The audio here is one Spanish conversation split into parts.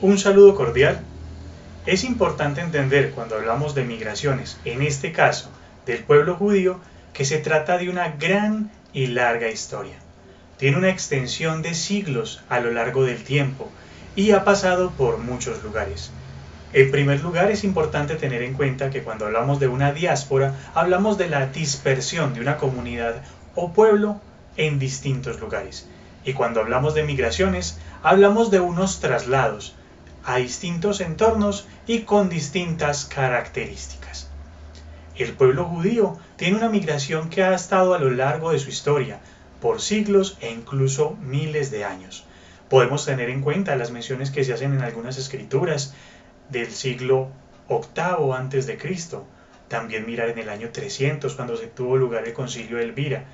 Un saludo cordial. Es importante entender cuando hablamos de migraciones, en este caso del pueblo judío, que se trata de una gran y larga historia. Tiene una extensión de siglos a lo largo del tiempo y ha pasado por muchos lugares. En primer lugar, es importante tener en cuenta que cuando hablamos de una diáspora, hablamos de la dispersión de una comunidad o pueblo en distintos lugares. Y cuando hablamos de migraciones, hablamos de unos traslados a distintos entornos y con distintas características. El pueblo judío tiene una migración que ha estado a lo largo de su historia, por siglos e incluso miles de años. Podemos tener en cuenta las menciones que se hacen en algunas escrituras del siglo VIII antes de Cristo. También mirar en el año 300 cuando se tuvo lugar el concilio de Elvira,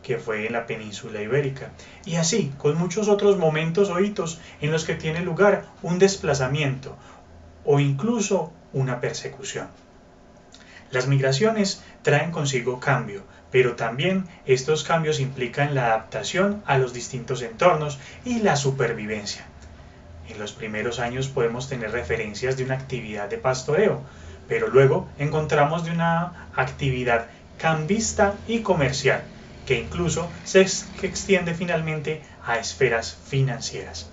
que fue en la península ibérica, y así con muchos otros momentos o hitos en los que tiene lugar un desplazamiento o incluso una persecución. Las migraciones traen consigo cambio, pero también estos cambios implican la adaptación a los distintos entornos y la supervivencia. En los primeros años podemos tener referencias de una actividad de pastoreo, pero luego encontramos de una actividad cambista y comercial, que incluso se extiende finalmente a esferas financieras.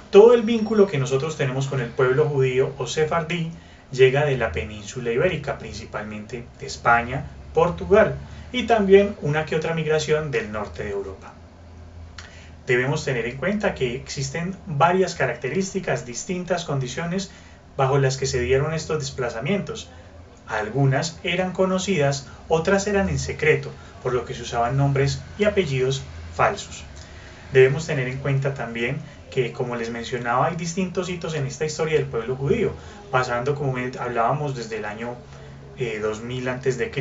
Todo el vínculo que nosotros tenemos con el pueblo judío o sefardí llega de la península ibérica, principalmente de España, Portugal y también una que otra migración del norte de Europa. Debemos tener en cuenta que existen varias características, distintas condiciones bajo las que se dieron estos desplazamientos. Algunas eran conocidas, otras eran en secreto, por lo que se usaban nombres y apellidos falsos. Debemos tener en cuenta también que, como les mencionaba, hay distintos hitos en esta historia del pueblo judío, pasando, como hablábamos, desde el año 2000 a.C.,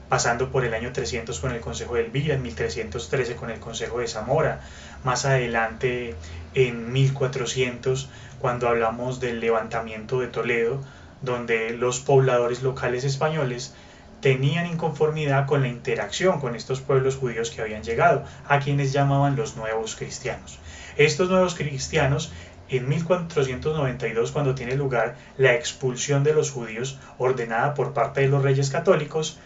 pasando por el año 300 con el Consejo de Elvira, en 1313 con el Consejo de Zamora, más adelante en 1400 cuando hablamos del levantamiento de Toledo, donde los pobladores locales españoles tenían inconformidad con la interacción con estos pueblos judíos que habían llegado, a quienes llamaban los nuevos cristianos. Estos nuevos cristianos, en 1492, cuando tiene lugar la expulsión de los judíos ordenada por parte de los reyes católicos,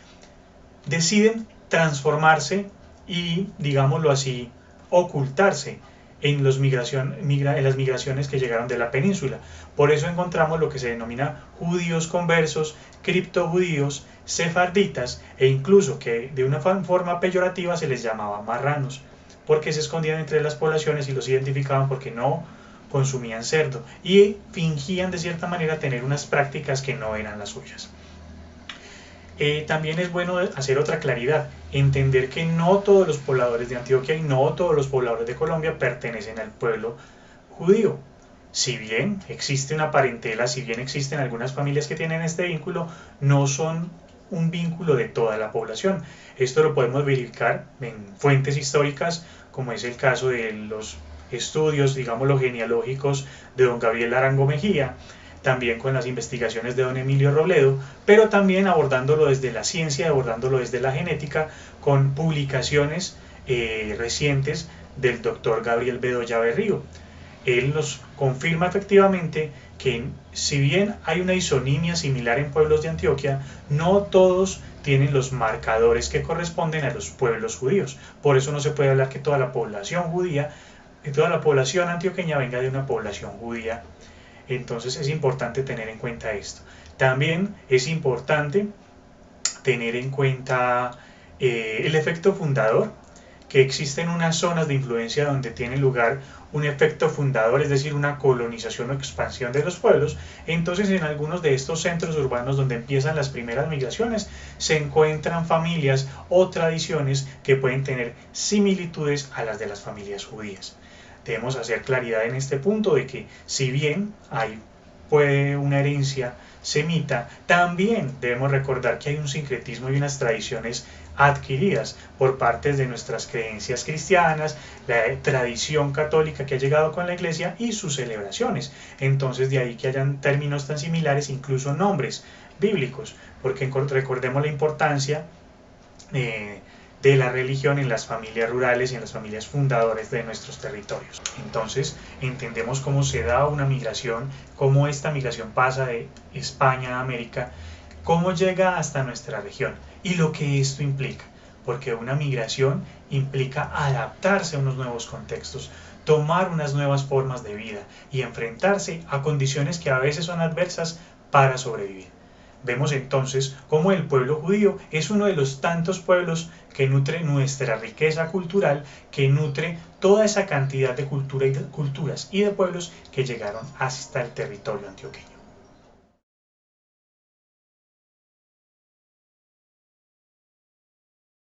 deciden transformarse y, digámoslo así, ocultarse en las migraciones que llegaron de la península. Por eso encontramos lo que se denomina judíos conversos, criptojudíos, sefarditas e incluso que de una forma peyorativa se les llamaba marranos, porque se escondían entre las poblaciones y los identificaban porque no consumían cerdo y fingían de cierta manera tener unas prácticas que no eran las suyas. También es bueno hacer otra claridad, entender que no todos los pobladores de Antioquia y no todos los pobladores de Colombia pertenecen al pueblo judío. Si bien existe una parentela, si bien existen algunas familias que tienen este vínculo, no son un vínculo de toda la población. Esto lo podemos verificar en fuentes históricas, como es el caso de los estudios, digámoslo, genealógicos de don Gabriel Arango Mejía, también con las investigaciones de don Emilio Robledo, pero también abordándolo desde la ciencia, abordándolo desde la genética, con publicaciones recientes del doctor Gabriel Bedoya Berrío. Él nos confirma efectivamente que si bien hay una isonimia similar en pueblos de Antioquia, no todos tienen los marcadores que corresponden a los pueblos judíos. Por eso no se puede hablar que toda la población judía, toda la población antioqueña venga de una población judía. Entonces es importante tener en cuenta esto. También es importante tener en cuenta el efecto fundador, que existen unas zonas de influencia donde tiene lugar un efecto fundador, es decir, una colonización o expansión de los pueblos. Entonces en algunos de estos centros urbanos donde empiezan las primeras migraciones se encuentran familias o tradiciones que pueden tener similitudes a las de las familias judías. Debemos hacer claridad en este punto de que si bien hay una herencia semita, también debemos recordar que hay un sincretismo y unas tradiciones adquiridas por parte de nuestras creencias cristianas, la tradición católica que ha llegado con la iglesia y sus celebraciones. Entonces de ahí que hayan términos tan similares, incluso nombres bíblicos, porque recordemos la importancia de la religión en las familias rurales y en las familias fundadoras de nuestros territorios. Entonces entendemos cómo se da una migración, cómo esta migración pasa de España a América, cómo llega hasta nuestra región y lo que esto implica, porque una migración implica adaptarse a unos nuevos contextos, tomar unas nuevas formas de vida y enfrentarse a condiciones que a veces son adversas para sobrevivir. Vemos entonces cómo el pueblo judío es uno de los tantos pueblos que nutre nuestra riqueza cultural, que nutre toda esa cantidad de culturas y de pueblos que llegaron hasta el territorio antioqueño.